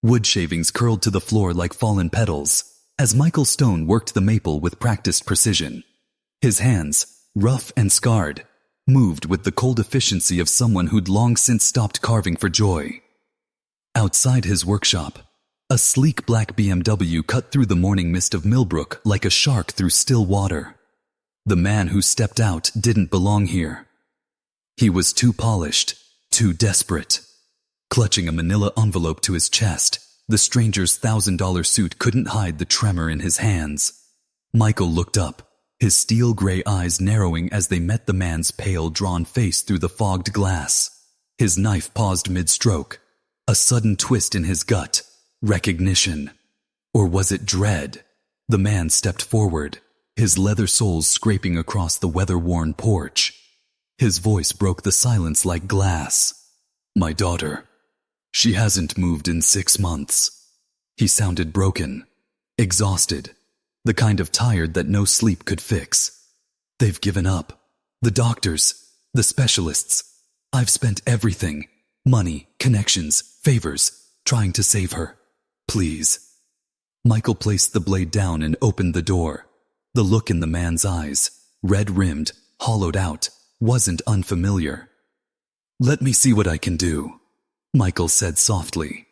Wood shavings curled to the floor like fallen petals, as Michael Stone worked the maple with practiced precision. His hands, rough and scarred, moved with the cold efficiency of someone who'd long since stopped carving for joy. Outside his workshop, a sleek black BMW cut through the morning mist of Millbrook like a shark through still water. The man who stepped out didn't belong here. He was too polished, too desperate. Clutching a manila envelope to his chest, the stranger's $1,000 suit couldn't hide the tremor in his hands. Michael looked up, his steel-gray eyes narrowing as they met the man's pale, drawn face through the fogged glass. His knife paused mid-stroke. A sudden twist in his gut. Recognition. Or was it dread? The man stepped forward, his leather soles scraping across the weather-worn porch. His voice broke the silence like glass. "My daughter. She hasn't moved in 6 months." He sounded broken, exhausted, the kind of tired that no sleep could fix. "They've given up. The doctors, the specialists. I've spent everything, money, connections, favors, trying to save her. Please." Michael placed the blade down and opened the door. The look in the man's eyes, red-rimmed, hollowed out, wasn't unfamiliar. "Let me see what I can do," Michael said softly.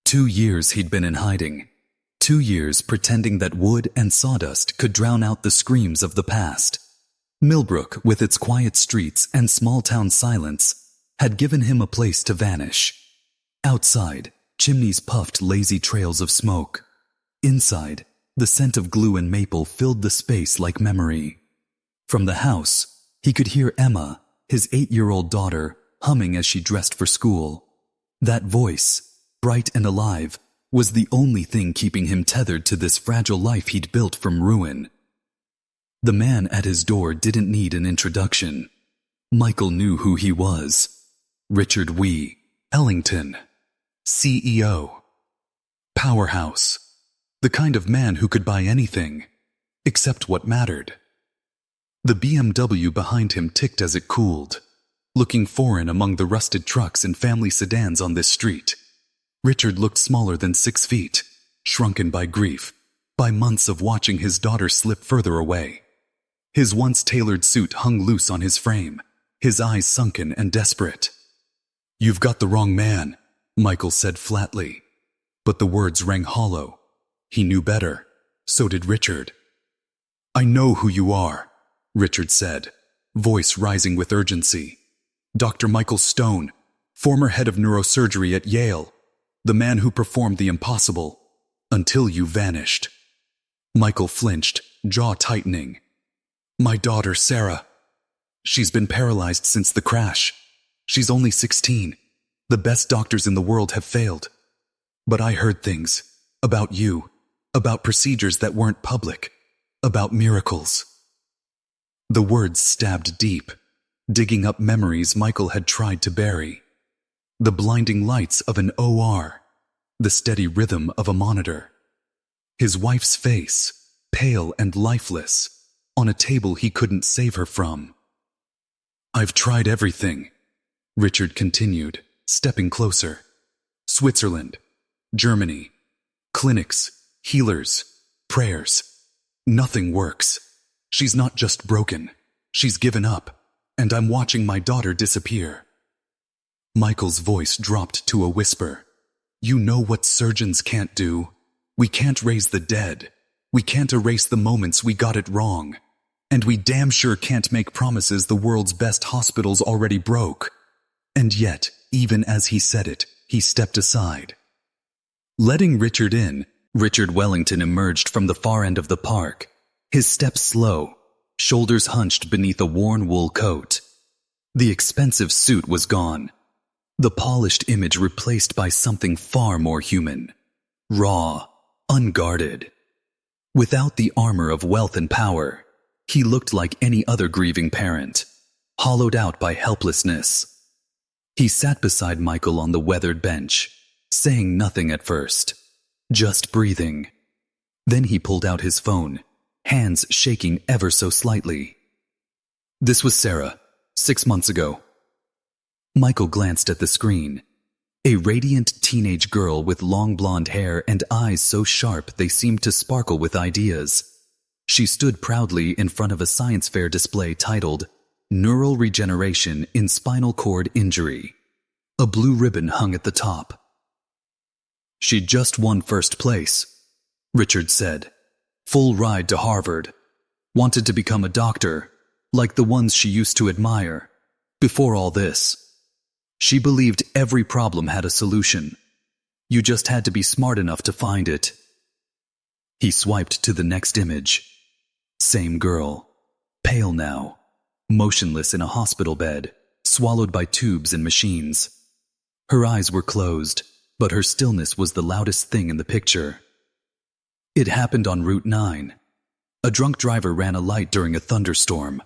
2 years he'd been in hiding. 2 years pretending that wood and sawdust could drown out the screams of the past. Millbrook, with its quiet streets and small-town silence, had given him a place to vanish. Outside, chimneys puffed lazy trails of smoke. Inside, the scent of glue and maple filled the space like memory. From the house, he could hear Emma, his 8-year-old daughter, humming as she dressed for school. That voice, bright and alive, was the only thing keeping him tethered to this fragile life he'd built from ruin. The man at his door didn't need an introduction. Michael knew who he was. Richard Wellington, CEO. Powerhouse. The kind of man who could buy anything, except what mattered. The BMW behind him ticked as it cooled, looking foreign among the rusted trucks and family sedans on this street. Richard looked smaller than 6 feet, shrunken by grief, by months of watching his daughter slip further away. His once tailored suit hung loose on his frame, his eyes sunken and desperate. "You've got the wrong man," Michael said flatly. But the words rang hollow. He knew better. So did Richard. "I know who you are," Richard said, voice rising with urgency. "Dr. Michael Stone, former head of neurosurgery at Yale, the man who performed the impossible, until you vanished." Michael flinched, jaw tightening. "My daughter, Sarah. She's been paralyzed since the crash. She's only 16. The best doctors in the world have failed. But I heard things, about you, about procedures that weren't public, about miracles." The words stabbed deep, digging up memories Michael had tried to bury. The blinding lights of an OR, the steady rhythm of a monitor. His wife's face, pale and lifeless, on a table he couldn't save her from. "I've tried everything," Richard continued, stepping closer. "Switzerland, Germany, clinics, healers, prayers. Nothing works. She's not just broken. She's given up, and I'm watching my daughter disappear." Michael's voice dropped to a whisper. "You know what surgeons can't do. We can't raise the dead. We can't erase the moments we got it wrong. And we damn sure can't make promises the world's best hospitals already broke." And yet, even as he said it, he stepped aside. Letting Richard in, Richard Wellington emerged from the far end of the park, his steps slow, shoulders hunched beneath a worn wool coat. The expensive suit was gone, the polished image replaced by something far more human, raw, unguarded. Without the armor of wealth and power, he looked like any other grieving parent, hollowed out by helplessness. He sat beside Michael on the weathered bench, saying nothing at first, just breathing. Then he pulled out his phone, hands shaking ever so slightly. "This was Sarah, 6 months ago." Michael glanced at the screen. a radiant teenage girl with long blonde hair and eyes so sharp they seemed to sparkle with ideas. She stood proudly in front of a science fair display titled Neural Regeneration in Spinal Cord Injury. A blue ribbon hung at the top. "She'd just won first place," Richard said. "Full ride to Harvard. Wanted to become a doctor, like the ones she used to admire, before all this. She believed every problem had a solution. You just had to be smart enough to find it." He swiped to the next image. Same girl, pale now, motionless in a hospital bed, swallowed by tubes and machines. Her eyes were closed, but her stillness was the loudest thing in the picture. It happened on Route 9. A drunk driver ran a light during a thunderstorm.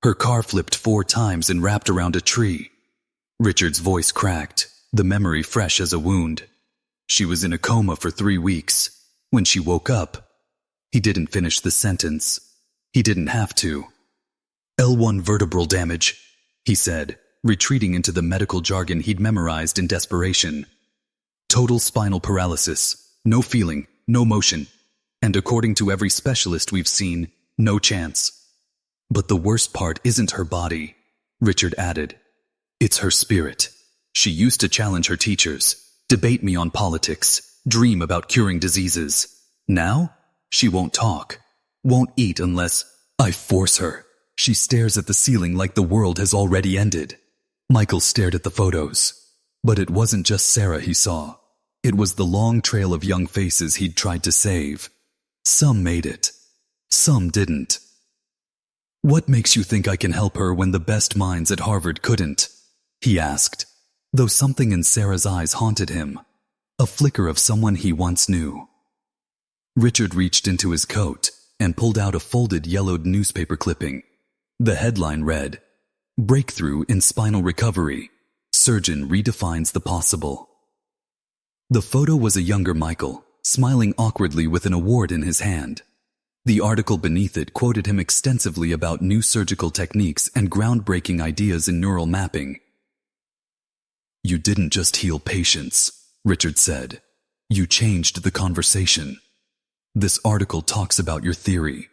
Her car flipped 4 times and wrapped around a tree. Richard's voice cracked, the memory fresh as a wound. She was in a coma for 3 weeks. When she woke up, he didn't finish the sentence. He didn't have to. "L1 vertebral damage," he said, retreating into the medical jargon he'd memorized in desperation. "Total spinal paralysis, no feeling, no motion, and according to every specialist we've seen, no chance. But the worst part isn't her body," Richard added. "It's her spirit. She used to challenge her teachers, debate me on politics, dream about curing diseases. Now, she won't talk, won't eat unless I force her. She stares at the ceiling like the world has already ended." Michael stared at the photos. But it wasn't just Sarah he saw. It was the long trail of young faces he'd tried to save. Some made it. Some didn't. "What makes you think I can help her when the best minds at Harvard couldn't?" he asked, though something in Sarah's eyes haunted him. A flicker of someone he once knew. Richard reached into his coat and pulled out a folded yellowed newspaper clipping. The headline read, "Breakthrough in Spinal Recovery. Surgeon redefines the possible." The photo was a younger Michael, smiling awkwardly with an award in his hand. The article beneath it quoted him extensively about new surgical techniques and groundbreaking ideas in neural mapping. "You didn't just heal patients," Richard said. "You changed the conversation. This article talks about your theory,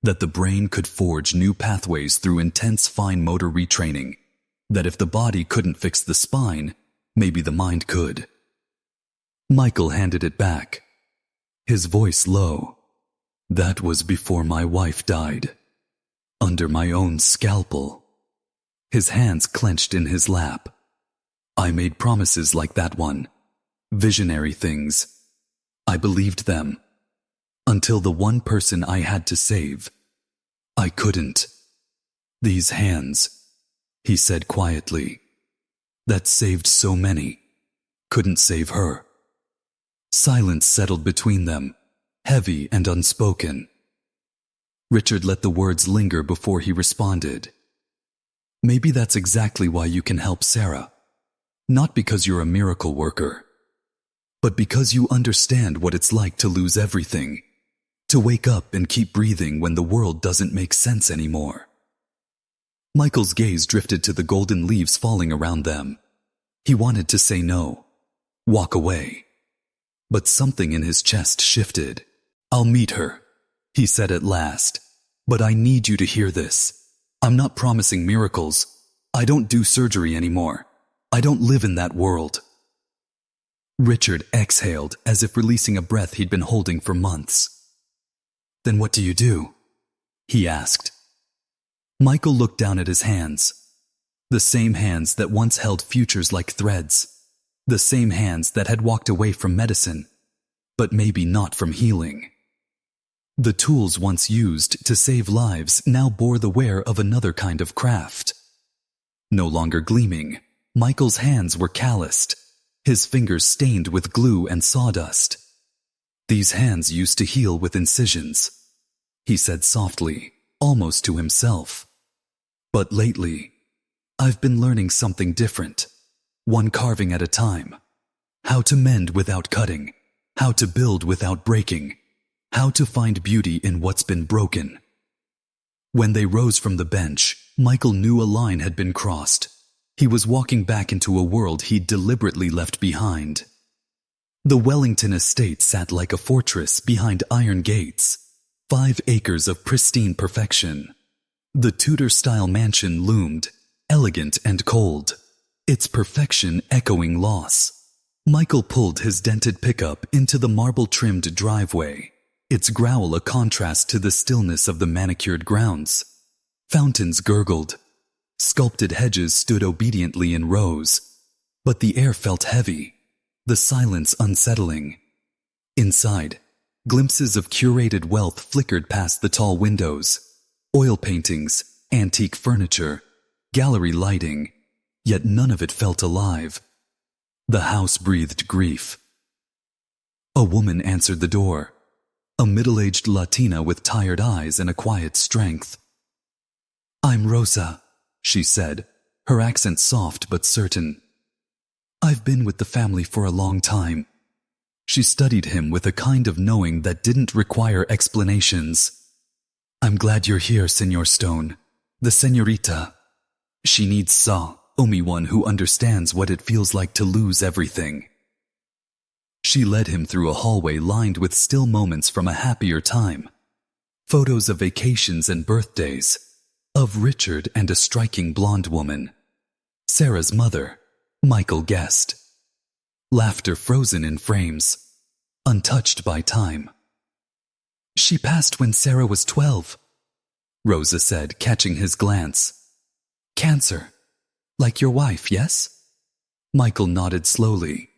that the brain could forge new pathways through intense fine motor retraining, that if the body couldn't fix the spine, maybe the mind could." Michael handed it back, his voice low. "That was before my wife died. Under my own scalpel." His hands clenched in his lap. "I made promises like that one. Visionary things. I believed them. Until the one person I had to save. I couldn't. These hands," he said quietly, "that saved so many, couldn't save her." Silence settled between them, heavy and unspoken. Richard let the words linger before he responded. "Maybe that's exactly why you can help Sarah. Not because you're a miracle worker, but because you understand what it's like to lose everything, to wake up and keep breathing when the world doesn't make sense anymore." Michael's gaze drifted to the golden leaves falling around them. He wanted to say no, walk away. But something in his chest shifted. "I'll meet her," he said at last. "But I need you to hear this. I'm not promising miracles. I don't do surgery anymore. I don't live in that world." Richard exhaled as if releasing a breath he'd been holding for months. "Then what do you do?" he asked. Michael looked down at his hands. The same hands that once held futures like threads. The same hands that had walked away from medicine, but maybe not from healing. The tools once used to save lives now bore the wear of another kind of craft. No longer gleaming, Michael's hands were calloused, his fingers stained with glue and sawdust. "These hands used to heal with incisions," he said softly, almost to himself. "But lately, I've been learning something different. One carving at a time. How to mend without cutting. How to build without breaking. How to find beauty in what's been broken." When they rose from the bench, Michael knew a line had been crossed. He was walking back into a world he'd deliberately left behind. The Wellington estate sat like a fortress behind iron gates, 5 acres of pristine perfection. The Tudor-style mansion loomed, elegant and cold, its perfection echoing loss. Michael pulled his dented pickup into the marble-trimmed driveway, its growl a contrast to the stillness of the manicured grounds. Fountains gurgled. Sculpted hedges stood obediently in rows, but the air felt heavy, the silence unsettling. Inside, glimpses of curated wealth flickered past the tall windows. Oil paintings, antique furniture, gallery lighting, yet none of it felt alive. The house breathed grief. A woman answered the door, a middle-aged Latina with tired eyes and a quiet strength. "I'm Rosa," she said, her accent soft but certain. "I've been with the family for a long time." She studied him with a kind of knowing that didn't require explanations. "I'm glad you're here, Senor Stone. The señorita. She needs only one who understands what it feels like to lose everything." She led him through a hallway lined with still moments from a happier time. Photos of vacations and birthdays, of Richard and a striking blonde woman. Sarah's mother, Michael guessed. Laughter frozen in frames, untouched by time. "She passed when Sarah was 12, Rosa said, catching his glance. "Cancer. Like your wife, yes?" Michael nodded slowly.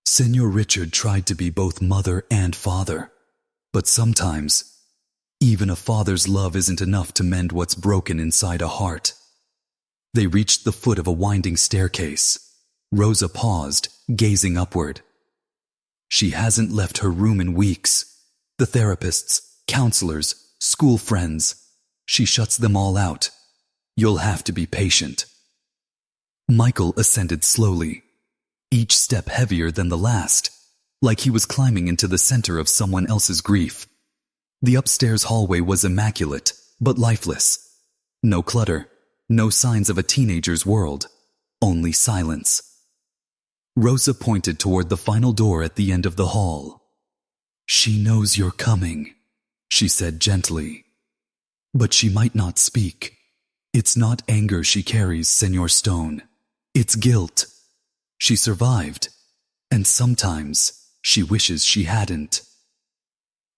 "Senor Richard tried to be both mother and father, but sometimes even a father's love isn't enough to mend what's broken inside a heart." They reached the foot of a winding staircase. Rosa paused, gazing upward. "She hasn't left her room in weeks. The therapists, counselors, school friends. She shuts them all out. You'll have to be patient." Michael ascended slowly, each step heavier than the last, like he was climbing into the center of someone else's grief. The upstairs hallway was immaculate, but lifeless. No clutter, no signs of a teenager's world, only silence. Rosa pointed toward the final door at the end of the hall. "She knows you're coming," she said gently. "But she might not speak. It's not anger she carries, Senor Stone. It's guilt. She survived, and sometimes she wishes she hadn't."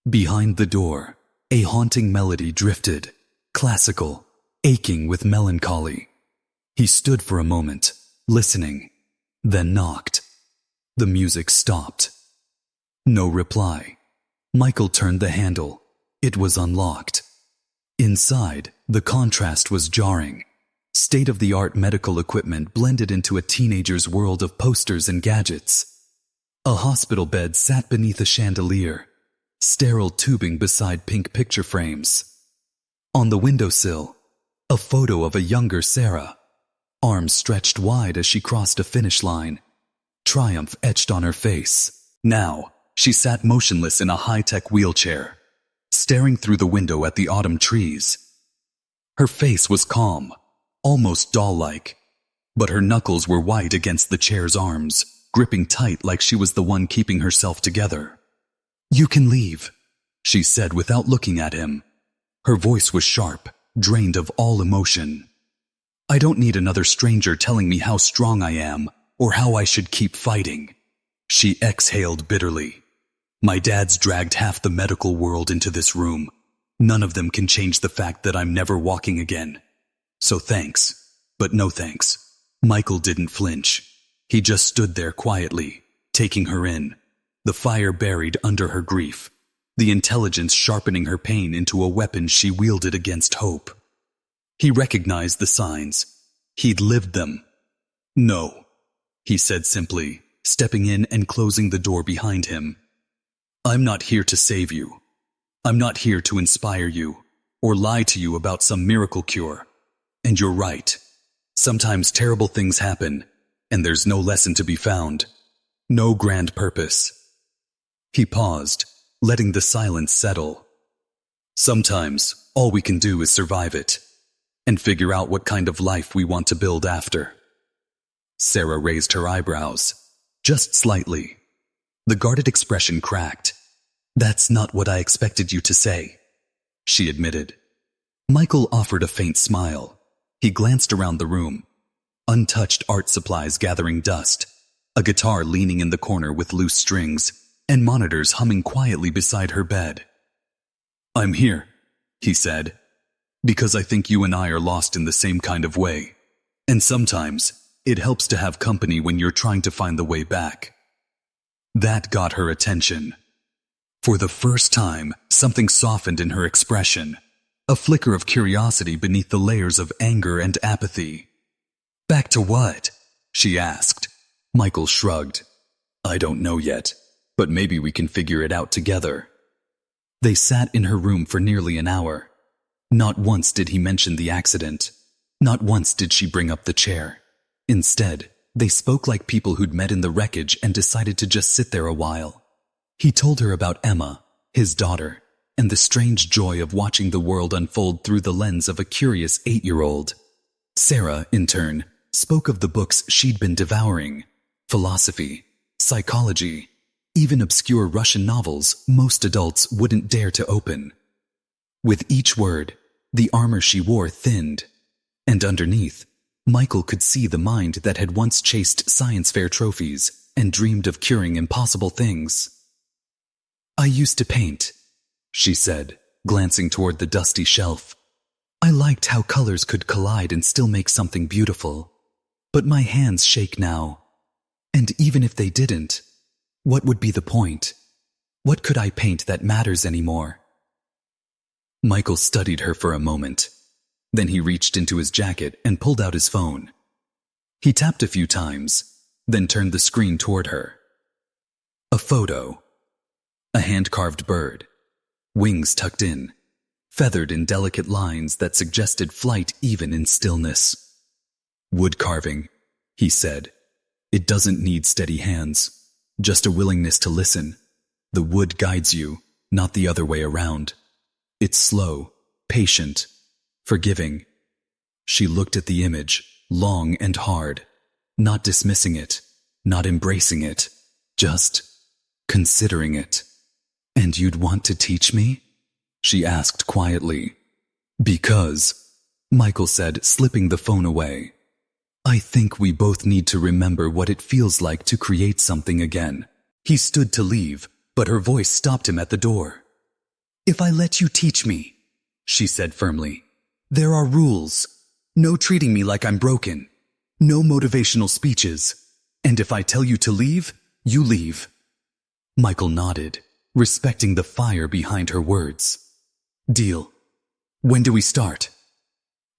Behind the door, a haunting melody drifted, classical, aching with melancholy. He stood for a moment, listening, then knocked. The music stopped. No reply. Michael turned the handle. It was unlocked. Inside, the contrast was jarring. State-of-the-art medical equipment blended into a teenager's world of posters and gadgets. A hospital bed sat beneath a chandelier, sterile tubing beside pink picture frames. On the windowsill, a photo of a younger Sarah, arms stretched wide as she crossed a finish line, triumph etched on her face. Now, she sat motionless in a high-tech wheelchair, staring through the window at the autumn trees. Her face was calm, almost doll-like, but her knuckles were white against the chair's arms, gripping tight like she was the one keeping herself together. "You can leave," she said without looking at him. Her voice was sharp, drained of all emotion. "I don't need another stranger telling me how strong I am or how I should keep fighting." She exhaled bitterly. "My dad's dragged half the medical world into this room. None of them can change the fact that I'm never walking again. So thanks, but no thanks." Michael didn't flinch. He just stood there quietly, taking her in, the fire buried under her grief, the intelligence sharpening her pain into a weapon she wielded against hope. He recognized the signs. He'd lived them. "No," he said simply, stepping in and closing the door behind him. "I'm not here to save you. I'm not here to inspire you, or lie to you about some miracle cure. And you're right. Sometimes terrible things happen, and there's no lesson to be found. No grand purpose." He paused, letting the silence settle. "Sometimes all we can do is survive it, and figure out what kind of life we want to build after." Sarah raised her eyebrows, just slightly. The guarded expression cracked. "That's not what I expected you to say," she admitted. Michael offered a faint smile. He glanced around the room. Untouched art supplies gathering dust, a guitar leaning in the corner with loose strings, and monitors humming quietly beside her bed. "I'm here," he said, "because I think you and I are lost in the same kind of way. And sometimes it helps to have company when you're trying to find the way back." That got her attention. For the first time, something softened in her expression, a flicker of curiosity beneath the layers of anger and apathy. "Back to what?" she asked. Michael shrugged. "I don't know yet, but maybe we can figure it out together." They sat in her room for nearly an hour. Not once did he mention the accident. Not once did she bring up the chair. Instead, they spoke like people who'd met in the wreckage and decided to just sit there a while. He told her about Emma, his daughter, and the strange joy of watching the world unfold through the lens of a curious 8-year-old. Sarah, in turn, spoke of the books she'd been devouring: philosophy, psychology, even obscure Russian novels most adults wouldn't dare to open. With each word, the armor she wore thinned, and underneath, Michael could see the mind that had once chased science fair trophies and dreamed of curing impossible things. "I used to paint," she said, glancing toward the dusty shelf. "I liked how colors could collide and still make something beautiful. But my hands shake now. And even if they didn't, what would be the point? What could I paint that matters anymore?" Michael studied her for a moment. Then he reached into his jacket and pulled out his phone. He tapped a few times, then turned the screen toward her. A photo. A hand-carved bird. Wings tucked in, feathered in delicate lines that suggested flight even in stillness. "Wood carving," he said. "It doesn't need steady hands, just a willingness to listen. The wood guides you, not the other way around. It's slow, patient, forgiving." She looked at the image, long and hard, not dismissing it, not embracing it, just considering it. "And you'd want to teach me?" she asked quietly. "Because," Michael said, slipping the phone away, "I think we both need to remember what it feels like to create something again." He stood to leave, but her voice stopped him at the door. "If I let you teach me," she said firmly, "there are rules. No treating me like I'm broken. No motivational speeches. And if I tell you to leave, you leave." Michael nodded, respecting the fire behind her words. "Deal. When do we start?"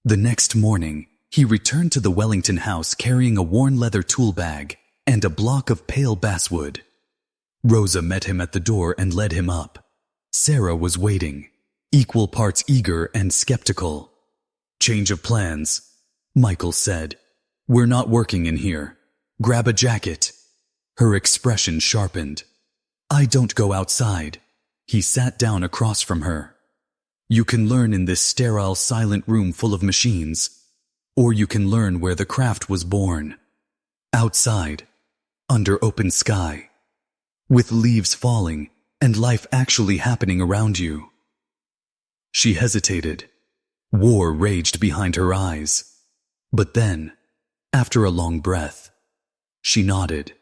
The next morning, he returned to the Wellington house carrying a worn leather tool bag and a block of pale basswood. Rosa met him at the door and led him up. Sarah was waiting, equal parts eager and skeptical. "Change of plans," Michael said. "We're not working in here. Grab a jacket." Her expression sharpened. "I don't go outside." He sat down across from her. "You can learn in this sterile, silent room full of machines, or you can learn where the craft was born. Outside, under open sky, with leaves falling and life actually happening around you." She hesitated. War raged behind her eyes. But then, after a long breath, she nodded.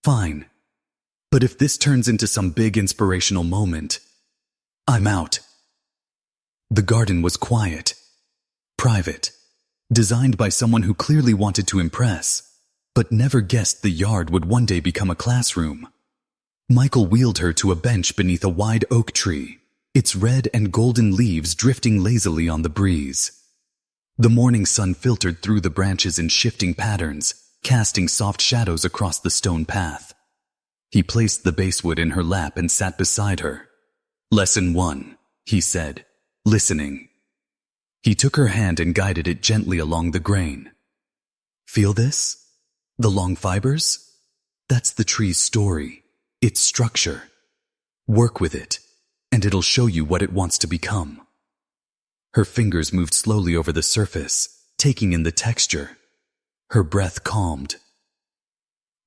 "Fine. But if this turns into some big inspirational moment, I'm out." The garden was quiet, private, designed by someone who clearly wanted to impress, but never guessed the yard would one day become a classroom. Michael wheeled her to a bench beneath a wide oak tree, its red and golden leaves drifting lazily on the breeze. The morning sun filtered through the branches in shifting patterns, casting soft shadows across the stone path. He placed the basswood in her lap and sat beside her. "Lesson 1, he said, listening. He took her hand and guided it gently along the grain. "Feel this? The long fibers? That's the tree's story, its structure. Work with it, and it'll show you what it wants to become." Her fingers moved slowly over the surface, taking in the texture. Her breath calmed.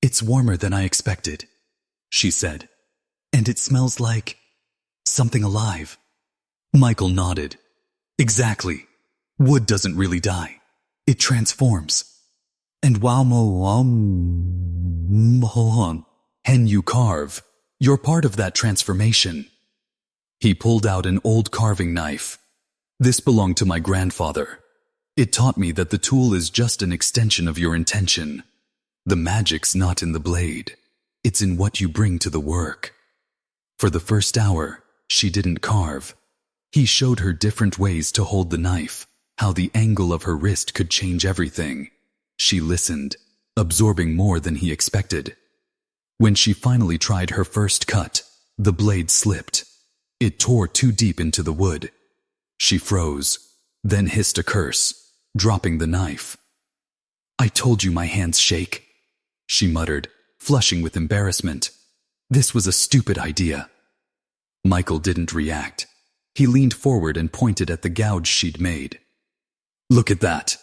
"It's warmer than I expected," she said. "And it smells like something alive." Michael nodded. "Exactly. Wood doesn't really die. It transforms. And when you carve, you're part of that transformation." He pulled out an old carving knife. "This belonged to my grandfather. It taught me that the tool is just an extension of your intention. The magic's not in the blade. It's in what you bring to the work." For the first hour, she didn't carve. He showed her different ways to hold the knife, how the angle of her wrist could change everything. She listened, absorbing more than he expected. When she finally tried her first cut, the blade slipped. It tore too deep into the wood. She froze, then hissed a curse, dropping the knife. "I told you my hands shake," she muttered, flushing with embarrassment. "This was a stupid idea." Michael didn't react. He leaned forward and pointed at the gouge she'd made. "Look at that,"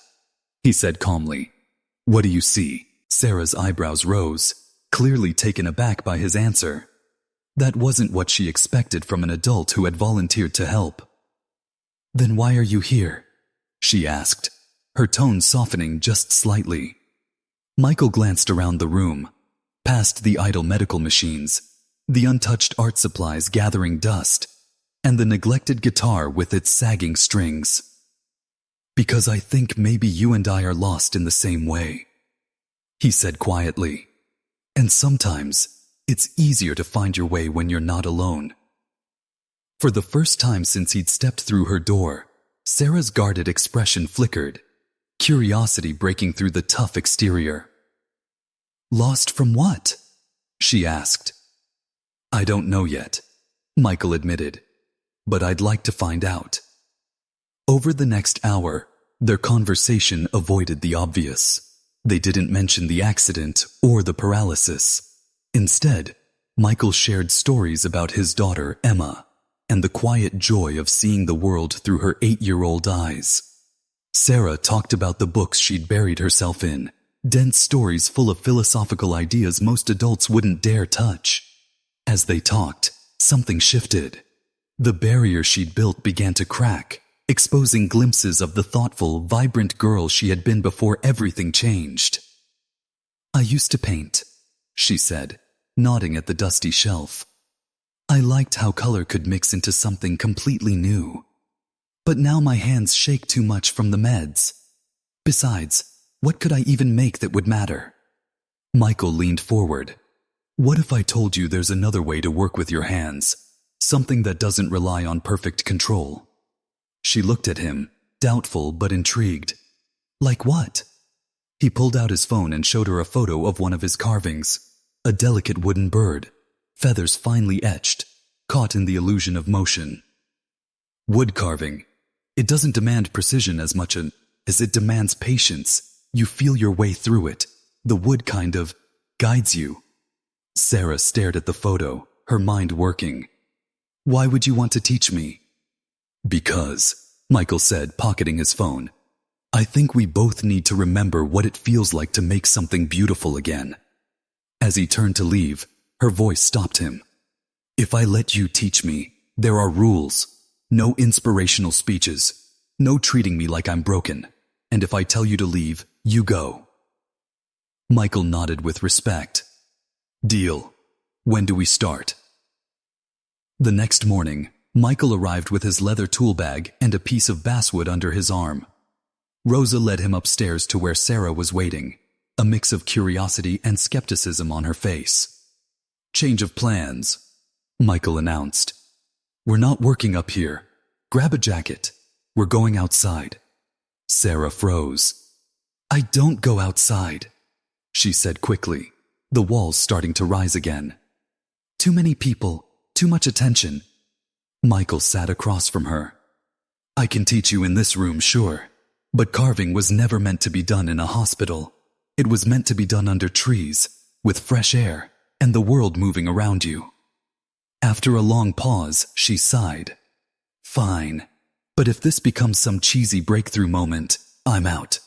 he said calmly. "What do you see?" Sarah's eyebrows rose, clearly taken aback by his answer. That wasn't what she expected from an adult who had volunteered to help. "Then why are you here?" she asked, her tone softening just slightly. Michael glanced around the room, past the idle medical machines, the untouched art supplies gathering dust, and the neglected guitar with its sagging strings. "Because I think maybe you and I are lost in the same way," he said quietly. "And sometimes it's easier to find your way when you're not alone." For the first time since he'd stepped through her door, Sarah's guarded expression flickered, curiosity breaking through the tough exterior. "Lost from what?" she asked. "I don't know yet," Michael admitted, "but I'd like to find out." Over the next hour, their conversation avoided the obvious. They didn't mention the accident or the paralysis. Instead, Michael shared stories about his daughter, Emma, and the quiet joy of seeing the world through her 8-year-old eyes. Sarah talked about the books she'd buried herself in, dense stories full of philosophical ideas most adults wouldn't dare touch. As they talked, something shifted. The barrier she'd built began to crack, exposing glimpses of the thoughtful, vibrant girl she had been before everything changed. "I used to paint," she said, nodding at the dusty shelf. "I liked how color could mix into something completely new. But now my hands shake too much from the meds. Besides, what could I even make that would matter?" Michael leaned forward. "What if I told you there's another way to work with your hands, something that doesn't rely on perfect control?" She looked at him, doubtful but intrigued. "Like what?" He pulled out his phone and showed her a photo of one of his carvings, a delicate wooden bird, feathers finely etched, caught in the illusion of motion. "Wood carving. It doesn't demand precision as much as it demands patience. You feel your way through it. The wood kind of guides you." Sarah stared at the photo, her mind working. "Why would you want to teach me?" "Because," Michael said, pocketing his phone, "I think we both need to remember what it feels like to make something beautiful again." As he turned to leave, her voice stopped him. "If I let you teach me, there are rules. No inspirational speeches. No treating me like I'm broken. And if I tell you to leave, you go." Michael nodded with respect. "Deal. When do we start?" The next morning, Michael arrived with his leather tool bag and a piece of basswood under his arm. Rosa led him upstairs to where Sarah was waiting, a mix of curiosity and skepticism on her face. "Change of plans," Michael announced. "We're not working up here. Grab a jacket. We're going outside." Sarah froze. "I don't go outside," she said quickly, the walls starting to rise again. "Too many people, too much attention." Michael sat across from her. "I can teach you in this room, sure. But carving was never meant to be done in a hospital. It was meant to be done under trees, with fresh air, and the world moving around you." After a long pause, she sighed. "Fine. But if this becomes some cheesy breakthrough moment, I'm out.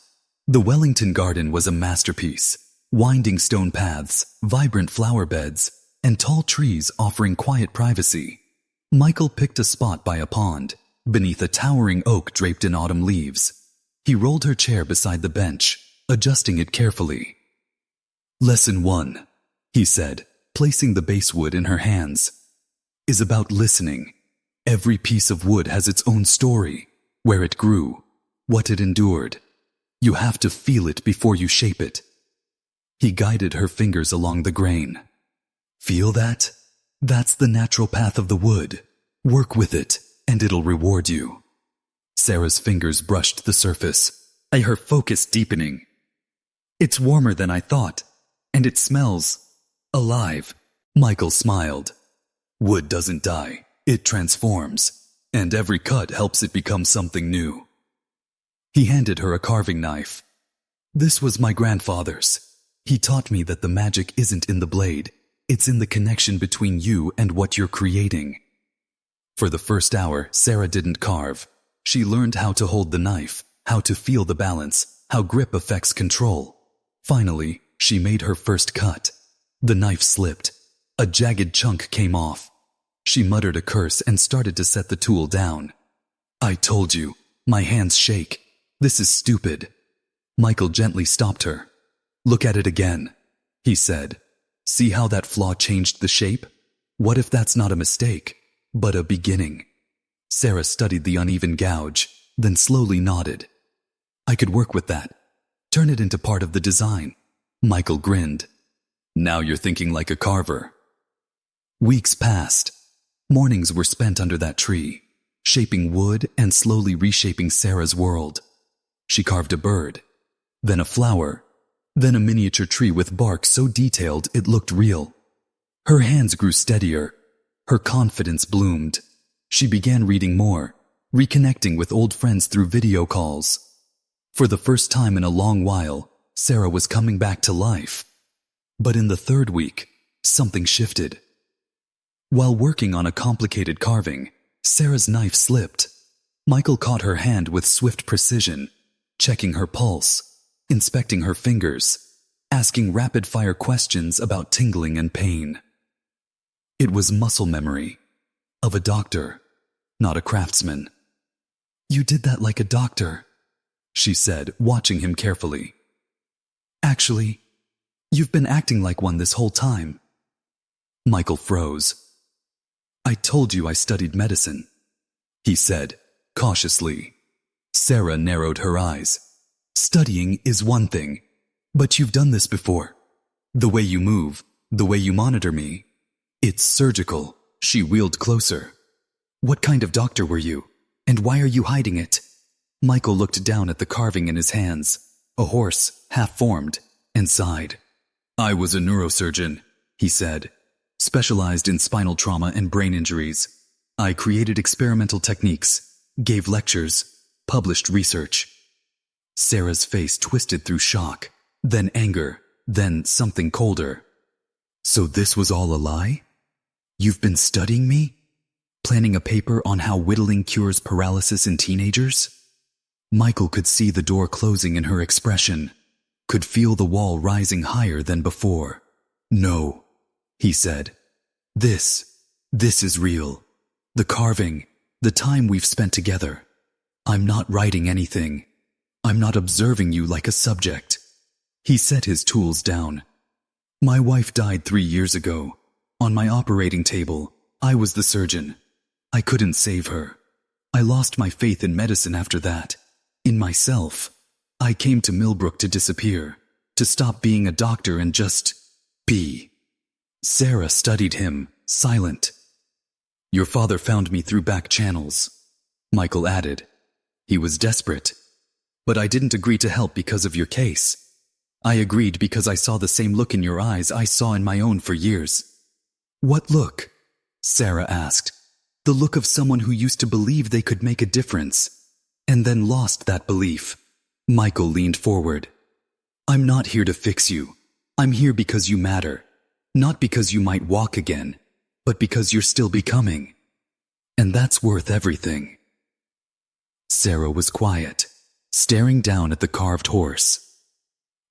The Wellington garden was a masterpiece. Winding stone paths, vibrant flower beds, and tall trees offering quiet privacy. Michael picked a spot by a pond, beneath a towering oak draped in autumn leaves. He rolled her chair beside the bench, adjusting it carefully. Lesson 1, he said, placing the basswood in her hands, is about listening. Every piece of wood has its own story, where it grew, what it endured. You have to feel it before you shape it. He guided her fingers along the grain. Feel that? That's the natural path of the wood. Work with it, and it'll reward you. Sarah's fingers brushed the surface, her focus deepening. It's warmer than I thought, and it smells alive. Michael smiled. Wood doesn't die, it transforms, and every cut helps it become something new. He handed her a carving knife. This was my grandfather's. He taught me that the magic isn't in the blade, it's in the connection between you and what you're creating. For the first hour, Sarah didn't carve. She learned how to hold the knife, how to feel the balance, how grip affects control. Finally, she made her first cut. The knife slipped. A jagged chunk came off. She muttered a curse and started to set the tool down. I told you, my hands shake. This is stupid. Michael gently stopped her. Look at it again, he said. See how that flaw changed the shape? What if that's not a mistake, but a beginning? Sarah studied the uneven gouge, then slowly nodded. I could work with that. Turn it into part of the design. Michael grinned. Now you're thinking like a carver. Weeks passed. Mornings were spent under that tree, shaping wood and slowly reshaping Sarah's world. She carved a bird, then a flower, then a miniature tree with bark so detailed it looked real. Her hands grew steadier. Her confidence bloomed. She began reading more, reconnecting with old friends through video calls. For the first time in a long while, Sarah was coming back to life. But in the third week, something shifted. While working on a complicated carving, Sarah's knife slipped. Michael caught her hand with swift precision, checking her pulse, inspecting her fingers, asking rapid-fire questions about tingling and pain. It was muscle memory of a doctor, not a craftsman. You did that like a doctor, she said, watching him carefully. Actually, you've been acting like one this whole time. Michael froze. I told you I studied medicine, he said, cautiously. Sarah narrowed her eyes. Studying is one thing, but you've done this before. The way you move, the way you monitor me. It's surgical. She wheeled closer. What kind of doctor were you? And why are you hiding it? Michael looked down at the carving in his hands, a horse, half-formed, and sighed. I was a neurosurgeon, he said, specialized in spinal trauma and brain injuries. I created experimental techniques, gave lectures, published research. Sarah's face twisted through shock, then anger, then something colder. So this was all a lie? You've been studying me? Planning a paper on how whittling cures paralysis in teenagers? Michael could see the door closing in her expression, could feel the wall rising higher than before. No, he said. This is real. The carving, the time we've spent together. I'm not writing anything. I'm not observing you like a subject. He set his tools down. My wife died 3 years ago. On my operating table, I was the surgeon. I couldn't save her. I lost my faith in medicine after that. In myself. I came to Millbrook to disappear, to stop being a doctor and just be. Sarah studied him, silent. Your father found me through back channels, Michael added. He was desperate. But I didn't agree to help because of your case. I agreed because I saw the same look in your eyes I saw in my own for years. What look? Sarah asked. The look of someone who used to believe they could make a difference, and then lost that belief. Michael leaned forward. I'm not here to fix you. I'm here because you matter. Not because you might walk again, but because you're still becoming. And that's worth everything. Sarah was quiet, staring down at the carved horse.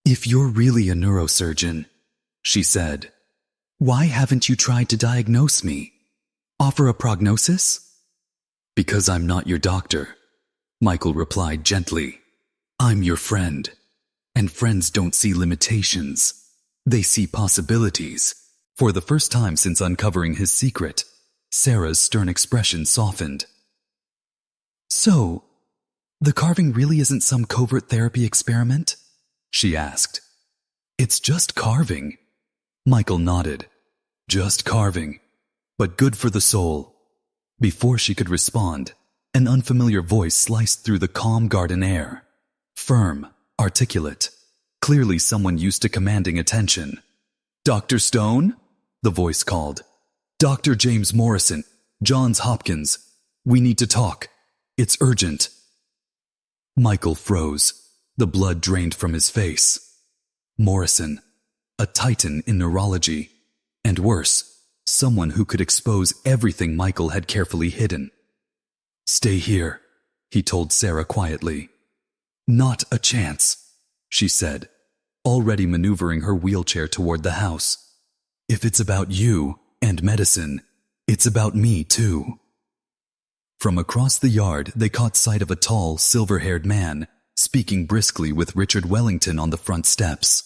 "If you're really a neurosurgeon," she said, "why haven't you tried to diagnose me? Offer a prognosis?" "Because I'm not your doctor," Michael replied gently. "I'm your friend, and friends don't see limitations. They see possibilities." For the first time since uncovering his secret, Sarah's stern expression softened. "So, the carving really isn't some covert therapy experiment?" she asked. "It's just carving." Michael nodded. "Just carving, but good for the soul." Before she could respond, an unfamiliar voice sliced through the calm garden air. Firm, articulate, clearly someone used to commanding attention. "Dr. Stone?" the voice called. "Dr. James Morrison, Johns Hopkins. We need to talk. It's urgent." Michael froze. The blood drained from his face. Morrison, a titan in neurology, and worse, someone who could expose everything Michael had carefully hidden. "Stay here," he told Sarah quietly. "Not a chance," she said, already maneuvering her wheelchair toward the house. "If it's about you and medicine, it's about me too." From across the yard, they caught sight of a tall, silver-haired man speaking briskly with Richard Wellington on the front steps.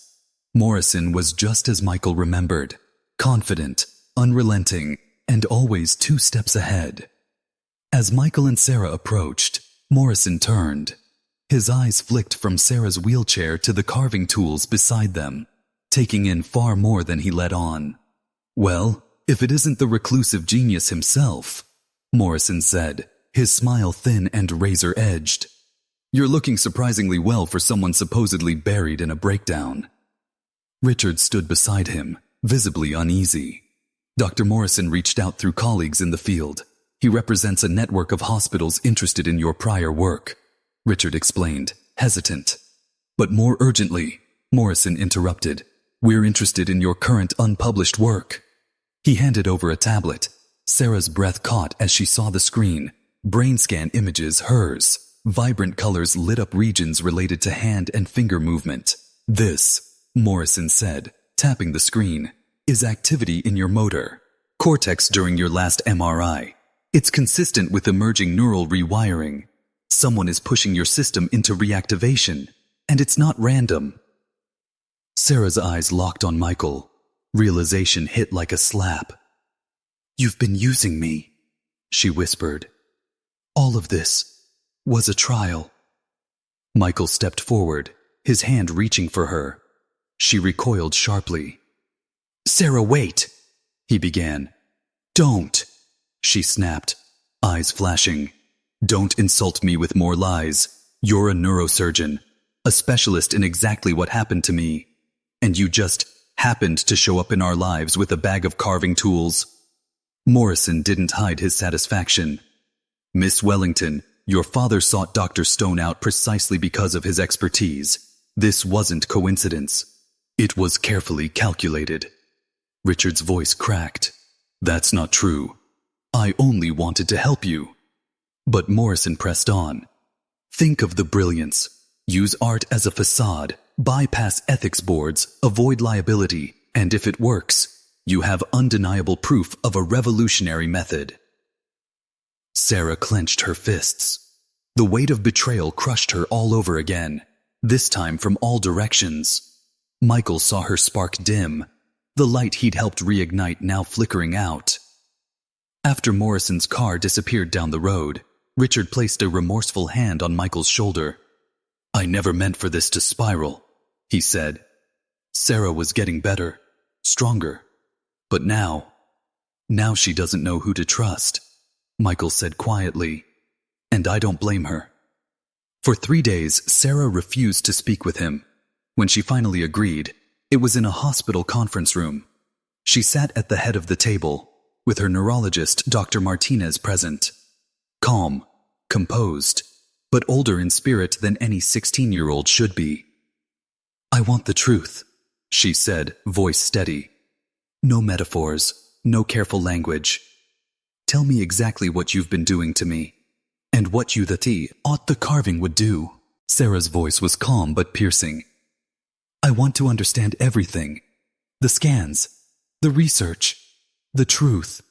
Morrison was just as Michael remembered, confident, unrelenting, and always 2 steps ahead. As Michael and Sarah approached, Morrison turned. His eyes flicked from Sarah's wheelchair to the carving tools beside them, taking in far more than he let on. "Well, if it isn't the reclusive genius himself," Morrison said, his smile thin and razor-edged. "You're looking surprisingly well for someone supposedly buried in a breakdown." Richard stood beside him, visibly uneasy. Dr. Morrison reached out through colleagues in the field. "He represents a network of hospitals interested in your prior work," Richard explained, hesitant. "But more urgently," Morrison interrupted, "we're interested in your current unpublished work." He handed over a tablet. Sarah's breath caught as she saw the screen. Brain scan images, hers. Vibrant colors lit up regions related to hand and finger movement. "This," Morrison said, tapping the screen, "is activity in your motor cortex during your last MRI. It's consistent with emerging neural rewiring. Someone is pushing your system into reactivation, and it's not random." Sarah's eyes locked on Michael. Realization hit like a slap. "You've been using me," she whispered. "All of this was a trial." Michael stepped forward, his hand reaching for her. She recoiled sharply. "Sarah, wait," he began. "Don't," she snapped, eyes flashing. "Don't insult me with more lies. You're a neurosurgeon, a specialist in exactly what happened to me. And you just happened to show up in our lives with a bag of carving tools." Morrison didn't hide his satisfaction. "Miss Wellington, your father sought Dr. Stone out precisely because of his expertise. This wasn't coincidence. It was carefully calculated." Richard's voice cracked. "That's not true. I only wanted to help you." But Morrison pressed on. "Think of the brilliance. Use art as a facade, bypass ethics boards, avoid liability, and if it works, you have undeniable proof of a revolutionary method." Sarah clenched her fists. The weight of betrayal crushed her all over again, this time from all directions. Michael saw her spark dim, the light he'd helped reignite now flickering out. After Morrison's car disappeared down the road, Richard placed a remorseful hand on Michael's shoulder. "I never meant for this to spiral," he said. "Sarah was getting better, stronger. But now she doesn't know who to trust," Michael said quietly. "And I don't blame her." For 3 days, Sarah refused to speak with him. When she finally agreed, it was in a hospital conference room. She sat at the head of the table, with her neurologist, Dr. Martinez, present. Calm, composed, but older in spirit than any 16-year-old should be. "I want the truth," she said, voice steady. "No metaphors, no careful language. Tell me exactly what you've been doing to me, and what you thought the carving would do." Sarah's voice was calm but piercing. I want to understand everything. The scans, the research, the truth.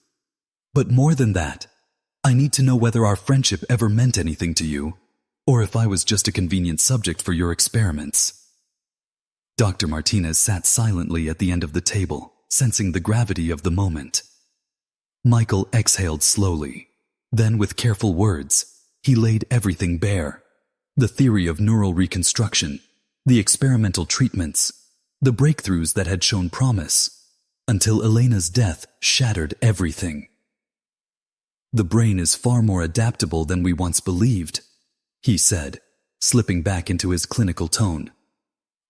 But more than that, I need to know whether our friendship ever meant anything to you, or if I was just a convenient subject for your experiments. Dr. Martinez sat silently at the end of the table, sensing the gravity of the moment. Michael exhaled slowly. Then, with careful words, he laid everything bare. The theory of neural reconstruction, the experimental treatments, the breakthroughs that had shown promise, until Elena's death shattered everything. The brain is far more adaptable than we once believed, he said, slipping back into his clinical tone.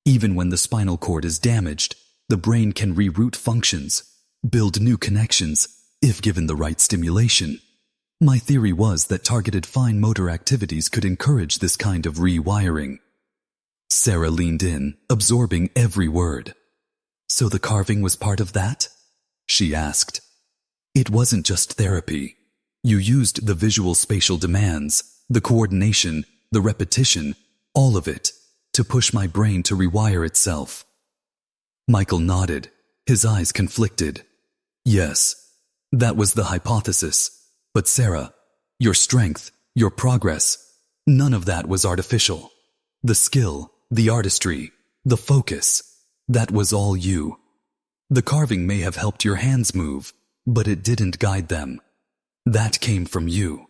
Even when the spinal cord is damaged, the brain can reroute functions, build new connections, if given the right stimulation. My theory was that targeted fine motor activities could encourage this kind of rewiring. Sarah leaned in, absorbing every word. So the carving was part of that? She asked. It wasn't just therapy. You used the visual spatial demands, the coordination, the repetition, all of it, to push my brain to rewire itself. Michael nodded, his eyes conflicted. Yes, that was the hypothesis. But Sarah, your strength, your progress, none of that was artificial. The skill, the artistry, the focus, that was all you. The carving may have helped your hands move, but it didn't guide them. That came from you.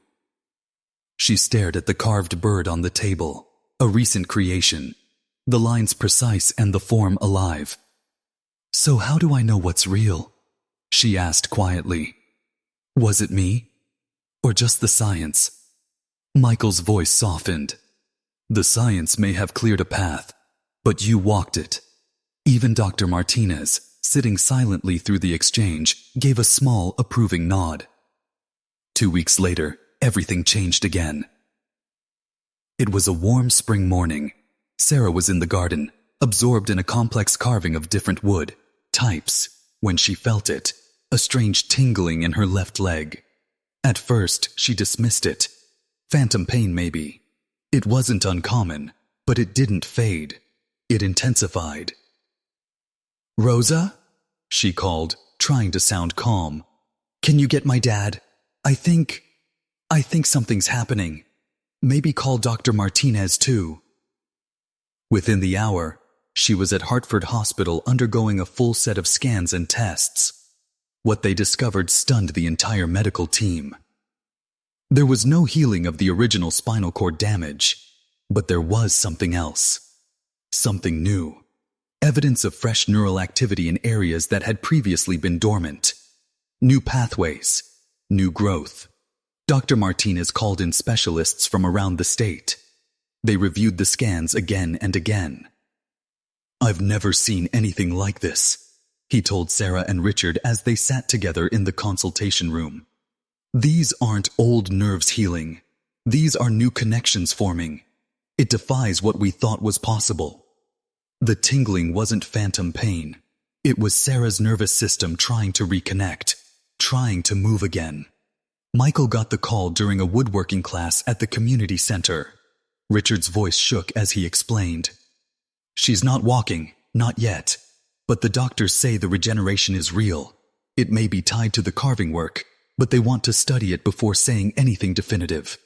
She stared at the carved bird on the table, a recent creation, the lines precise and the form alive. So how do I know what's real? She asked quietly. Was it me? Or just the science? Michael's voice softened. The science may have cleared a path, but you walked it. Even Dr. Martinez, sitting silently through the exchange, gave a small, approving nod. 2 weeks later, everything changed again. It was a warm spring morning. Sarah was in the garden, absorbed in a complex carving of different wood, types, when she felt it, a strange tingling in her left leg. At first, she dismissed it. Phantom pain, maybe. It wasn't uncommon, but it didn't fade. It intensified. Rosa? She called, trying to sound calm. Can you get my dad? I think something's happening. Maybe call Dr. Martinez too. Within the hour, she was at Hartford Hospital undergoing a full set of scans and tests. What they discovered stunned the entire medical team. There was no healing of the original spinal cord damage, but there was something else. Something new. Evidence of fresh neural activity in areas that had previously been dormant. New pathways. New growth. Dr. Martinez called in specialists from around the state. They reviewed the scans again and again. I've never seen anything like this, he told Sarah and Richard as they sat together in the consultation room. These aren't old nerves healing. These are new connections forming. It defies what we thought was possible. The tingling wasn't phantom pain. It was Sarah's nervous system trying to reconnect, trying to move again. Michael got the call during a woodworking class at the community center. Richard's voice shook as he explained. She's not walking, not yet. But the doctors say the regeneration is real. It may be tied to the carving work, but they want to study it before saying anything definitive.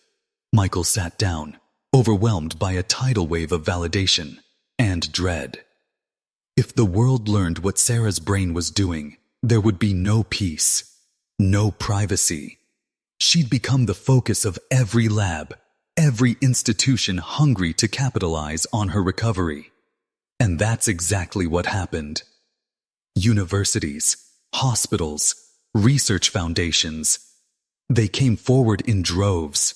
Michael sat down, overwhelmed by a tidal wave of validation and dread. If the world learned what Sarah's brain was doing, there would be no peace, no privacy. She'd become the focus of every lab, every institution hungry to capitalize on her recovery. And that's exactly what happened. Universities, hospitals, research foundations. They came forward in droves,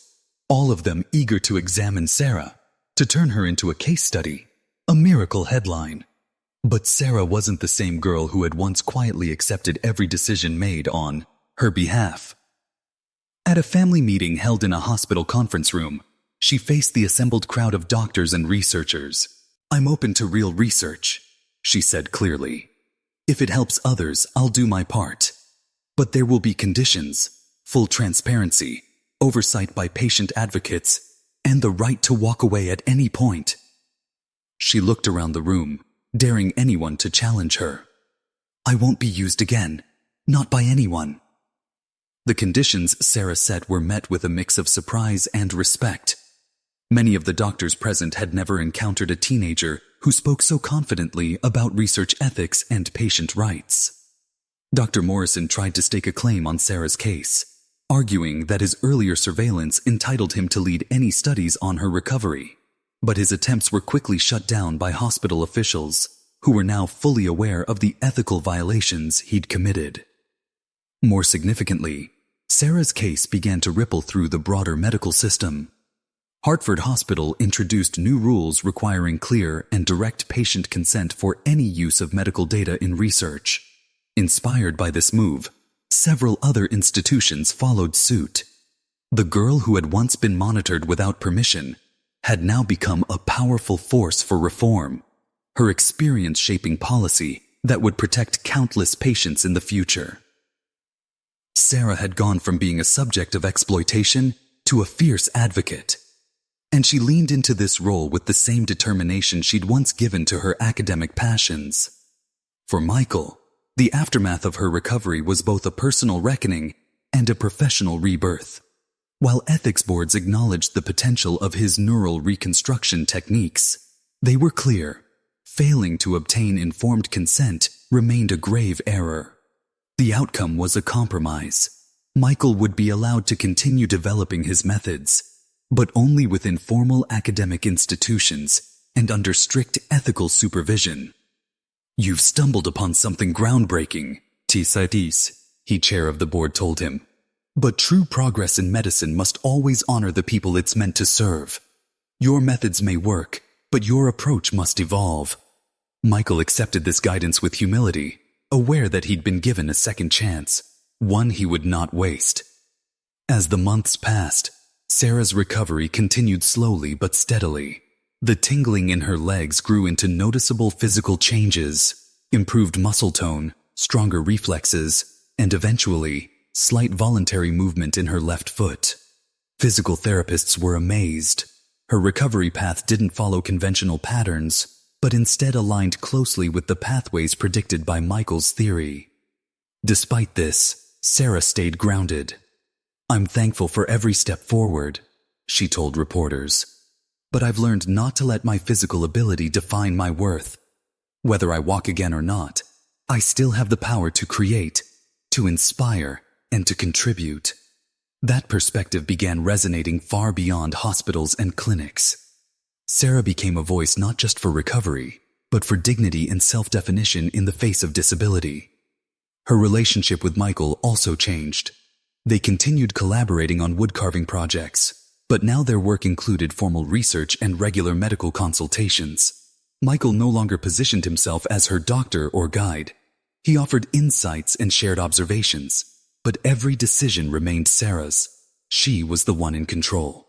all of them eager to examine Sarah, to turn her into a case study, a miracle headline. But Sarah wasn't the same girl who had once quietly accepted every decision made on her behalf. At a family meeting held in a hospital conference room, she faced the assembled crowd of doctors and researchers. I'm open to real research, she said clearly. If it helps others, I'll do my part. But there will be conditions, full transparency, oversight by patient advocates, and the right to walk away at any point. She looked around the room, daring anyone to challenge her. I won't be used again, not by anyone. The conditions Sarah set were met with a mix of surprise and respect. Many of the doctors present had never encountered a teenager who spoke so confidently about research ethics and patient rights. Dr. Morrison tried to stake a claim on Sarah's case, arguing that his earlier surveillance entitled him to lead any studies on her recovery. But his attempts were quickly shut down by hospital officials, who were now fully aware of the ethical violations he'd committed. More significantly, Sarah's case began to ripple through the broader medical system. Hartford Hospital introduced new rules requiring clear and direct patient consent for any use of medical data in research. Inspired by this move, several other institutions followed suit. The girl who had once been monitored without permission had now become a powerful force for reform, her experience shaping policy that would protect countless patients in the future. Sarah had gone from being a subject of exploitation to a fierce advocate, and she leaned into this role with the same determination she'd once given to her academic passions. For Michael, the aftermath of her recovery was both a personal reckoning and a professional rebirth. While ethics boards acknowledged the potential of his neural reconstruction techniques, they were clear: failing to obtain informed consent remained a grave error. The outcome was a compromise. Michael would be allowed to continue developing his methods, but only within formal academic institutions and under strict ethical supervision. You've stumbled upon something groundbreaking, Tisadis, he chair of the board told him. But true progress in medicine must always honor the people it's meant to serve. Your methods may work, but your approach must evolve. Michael accepted this guidance with humility, aware that he'd been given a second chance, one he would not waste. As the months passed, Sarah's recovery continued slowly but steadily. The tingling in her legs grew into noticeable physical changes, improved muscle tone, stronger reflexes, and eventually, slight voluntary movement in her left foot. Physical therapists were amazed. Her recovery path didn't follow conventional patterns, but instead aligned closely with the pathways predicted by Michael's theory. Despite this, Sarah stayed grounded. I'm thankful for every step forward, she told reporters. But I've learned not to let my physical ability define my worth. Whether I walk again or not, I still have the power to create, to inspire, and to contribute. That perspective began resonating far beyond hospitals and clinics. Sarah became a voice not just for recovery, but for dignity and self-definition in the face of disability. Her relationship with Michael also changed. They continued collaborating on woodcarving projects, but now their work included formal research and regular medical consultations. Michael no longer positioned himself as her doctor or guide. He offered insights and shared observations, but every decision remained Sarah's. She was the one in control.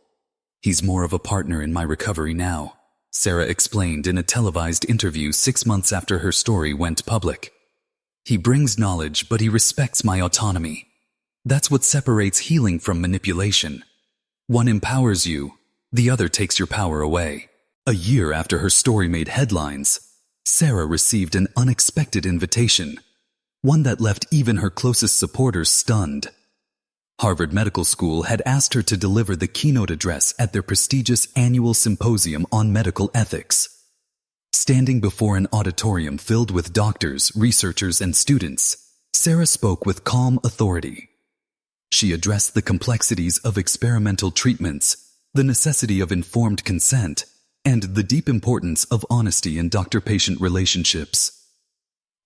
He's more of a partner in my recovery now, Sarah explained in a televised interview 6 months after her story went public. He brings knowledge, but he respects my autonomy. That's what separates healing from manipulation. One empowers you, the other takes your power away. A year after her story made headlines, Sarah received an unexpected invitation, one that left even her closest supporters stunned. Harvard Medical School had asked her to deliver the keynote address at their prestigious annual symposium on medical ethics. Standing before an auditorium filled with doctors, researchers, and students, Sarah spoke with calm authority. She addressed the complexities of experimental treatments, the necessity of informed consent, and the deep importance of honesty in doctor-patient relationships.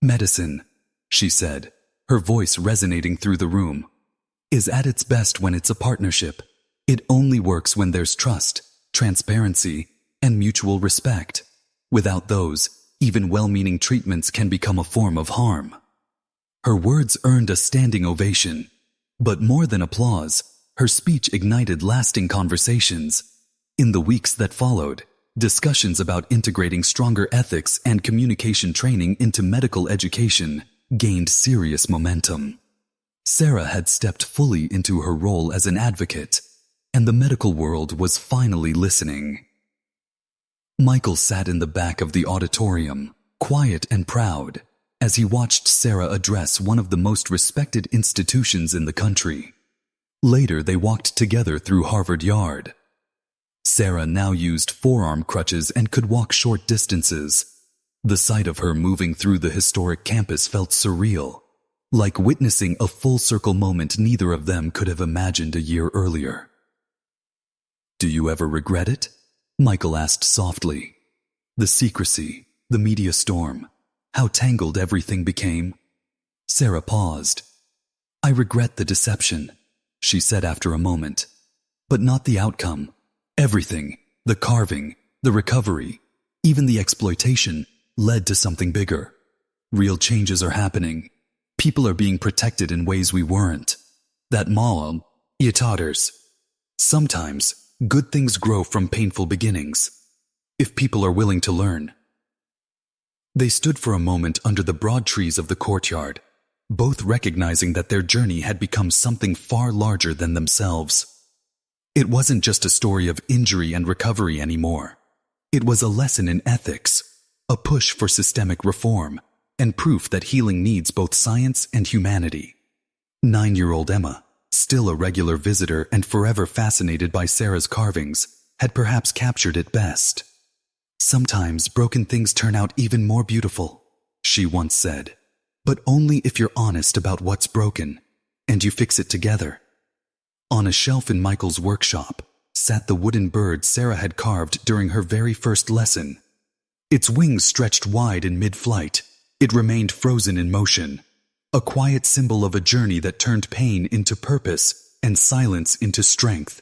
Medicine, she said, her voice resonating through the room, is at its best when it's a partnership. It only works when there's trust, transparency, and mutual respect. Without those, even well-meaning treatments can become a form of harm. Her words earned a standing ovation. But more than applause, her speech ignited lasting conversations. In the weeks that followed, discussions about integrating stronger ethics and communication training into medical education gained serious momentum. Sarah had stepped fully into her role as an advocate, and the medical world was finally listening. Michael sat in the back of the auditorium, quiet and proud, as he watched Sarah address one of the most respected institutions in the country. Later, they walked together through Harvard Yard. Sarah now used forearm crutches and could walk short distances. The sight of her moving through the historic campus felt surreal, like witnessing a full-circle moment neither of them could have imagined a year earlier. "Do you ever regret it?" Michael asked softly. "The secrecy, the media storm, how tangled everything became?" Sarah paused. "I regret the deception," she said after a moment. "But not the outcome. Everything, the carving, the recovery, even the exploitation, led to something bigger. Real changes are happening. People are being protected in ways we weren't. That mall, totters. Sometimes, good things grow from painful beginnings, if people are willing to learn." They stood for a moment under the broad trees of the courtyard, both recognizing that their journey had become something far larger than themselves. It wasn't just a story of injury and recovery anymore. It was a lesson in ethics, a push for systemic reform, and proof that healing needs both science and humanity. 9-year-old Emma, still a regular visitor and forever fascinated by Sarah's carvings, had perhaps captured it best. "Sometimes broken things turn out even more beautiful," she once said, "but only if you're honest about what's broken, and you fix it together." On a shelf in Michael's workshop sat the wooden bird Sarah had carved during her very first lesson. Its wings stretched wide in mid-flight. It remained frozen in motion, a quiet symbol of a journey that turned pain into purpose and silence into strength.